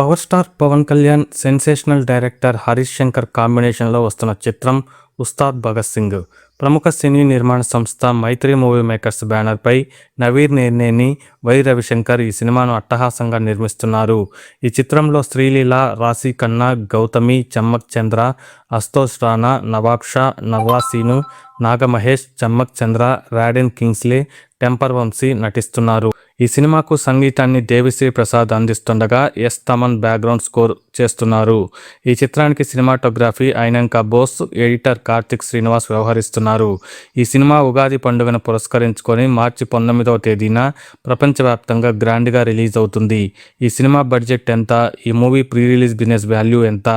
Power star Pawan Kalyan, sensational director Harish Shankar కాంబినేషన్లో వస్తున్న చిత్రం ఉస్తాద్ భగత్ సింగ్. ప్రముఖ సినీ నిర్మాణ సంస్థ మైత్రి మూవీ మేకర్స్ బ్యానర్పై నవీన్ నేర్నేని, వై రవిశంకర్ ఈ సినిమాను అట్టహాసంగా నిర్మిస్తున్నారు. ఈ చిత్రంలో శ్రీలీల, రాశీ ఖన్నా, గౌతమి, చమ్మక్ చంద్ర, అస్తోష్ రాణా, నవాబ్ షా, నవాసీను, నాగమహేష్, చమ్మక్ చంద్ర, రాడెన్ కింగ్స్లే, టెంపర్ వంశీ నటిస్తున్నారు. ఈ సినిమాకు సంగీతాన్ని దేవిశ్రీ ప్రసాద్ అందిస్తుండగా ఎస్ తమన్ బ్యాక్గ్రౌండ్ స్కోర్ చేస్తున్నారు. ఈ చిత్రానికి సినిమాటోగ్రఫీ ఐనంక బోస్, ఎడిటర్ కార్తిక్ శ్రీనివాస్ వ్యవహరిస్తున్నారు. ఈ సినిమా ఉగాది పండుగను పురస్కరించుకొని మార్చి 19వ తేదీన ప్రపంచవ్యాప్తంగా గ్రాండ్గా రిలీజ్ అవుతుంది. ఈ సినిమా బడ్జెట్ ఎంత, ఈ movie pre release business value ఎంత,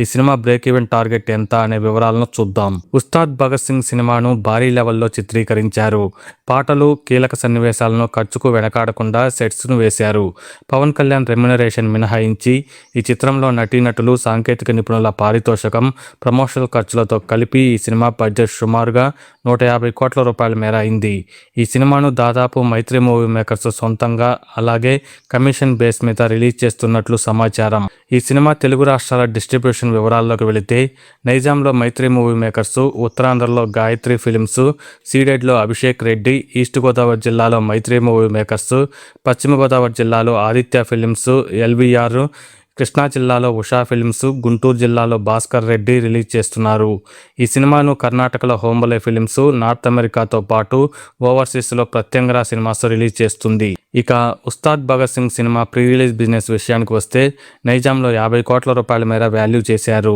ఈ సినిమా బ్రేక్ ఈవెన్ టార్గెట్ ఎంత అనే వివరాలను చూద్దాం. ఉస్తాద్ భగత్ సింగ్ సినిమాను భారీ లెవెల్లో చిత్రీకరించారు. పాటలు, కీలక సన్నివేశాలను ఖర్చుకు వెనకాడకుండా సెట్స్ను వేశారు. పవన్ కళ్యాణ్ రెమ్యునరేషన్ మినహాయించి ఈ చిత్రంలో నటీనటులు, సాంకేతిక నిపుణుల పారితోషికం, ప్రమోషనల్ ఖర్చులతో కలిపి ఈ సినిమా బడ్జెట్ సుమారుగా 150 కోట్ల రూపాయల మేర అయింది. ఈ సినిమాను దాదాపు మైత్రి మూవీ మేకర్స్ సొంతంగా, అలాగే కమిషన్ బేస్ మీద రిలీజ్ చేస్తున్నట్లు సమాచారం. ఈ సినిమా తెలుగు రాష్ట్రాల డిస్ట్రిబ్యూషన్ వివరాల్లోకి వెళితే నైజాంలో మైత్రి మూవీ మేకర్స్, ఉత్తరాంధ్రలో గాయత్రి ఫిలిమ్స్, సీడెడ్లో అభిషేక్ రెడ్డి, ఈస్ట్ గోదావరి జిల్లాలో మైత్రి మూవీ మేకర్స్, పశ్చిమ గోదావరి జిల్లాలో ఆదిత్య ఫిలిమ్స్, ఎల్బీఆర్, కృష్ణా జిల్లాలో ఉషా ఫిలిమ్స్, గుంటూరు జిల్లాలో భాస్కర్ రెడ్డి రిలీజ్ చేస్తున్నారు. ఈ సినిమాను కర్ణాటకలో హోంబలే ఫిలిమ్స్, నార్త్ అమెరికాతో పాటు ఓవర్సీస్లో ప్రత్యంగరా సినిమాస్ రిలీజ్ చేస్తుంది. ఇక Ustaad Bhagat Singh cinema pre release business విషయానికి వస్తే నైజాంలో 50 కోట్ల రూపాయల మేర వాల్యూ చేశారు.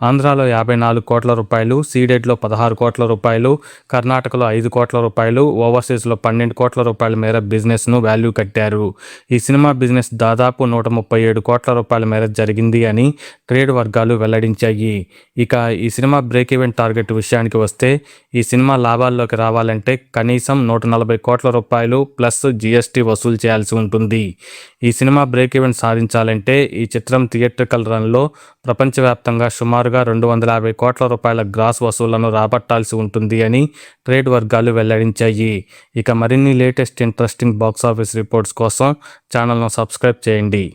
ఆంధ్రాలో 54 కోట్ల రూపాయలు, సీడెడ్లో 16 కోట్ల రూపాయలు, కర్ణాటకలో 5 కోట్ల రూపాయలు, ఓవర్సీస్లో 12 కోట్ల రూపాయల మేర బిజినెస్ను వాల్యూ కట్టారు. ఈ సినిమా బిజినెస్ దాదాపు 137 కోట్ల రూపాయల మేర జరిగింది అని ట్రేడ్ వర్గాలు వెల్లడించాయి. ఇక ఈ సినిమా బ్రేక్ ఈవెన్ టార్గెట్ విషయానికి వస్తే ఈ సినిమా లాభాల్లోకి రావాలంటే కనీసం 140 కోట్ల రూపాయలు ప్లస్ జీఎస్టీ వసూలు చేయాల్సి ఉంటుంది. ఈ సినిమా బ్రేక్ ఈవెన్ సాధించాలంటే ఈ చిత్రం థియేట్రికల్ రన్లో ప్రపంచవ్యాప్తంగా సుమారుగా 250 కోట్ల రూపాయల గ్రాస్ వసూళ్లను రాబట్టాల్సి ఉంటుంది అని ట్రేడ్ వర్గాలు వెల్లడించాయి. ఇక మరిన్ని లేటెస్ట్ ఇంట్రెస్టింగ్ బాక్సాఫీస్ రిపోర్ట్స్ కోసం ఛానల్ను సబ్స్క్రైబ్ చేయండి.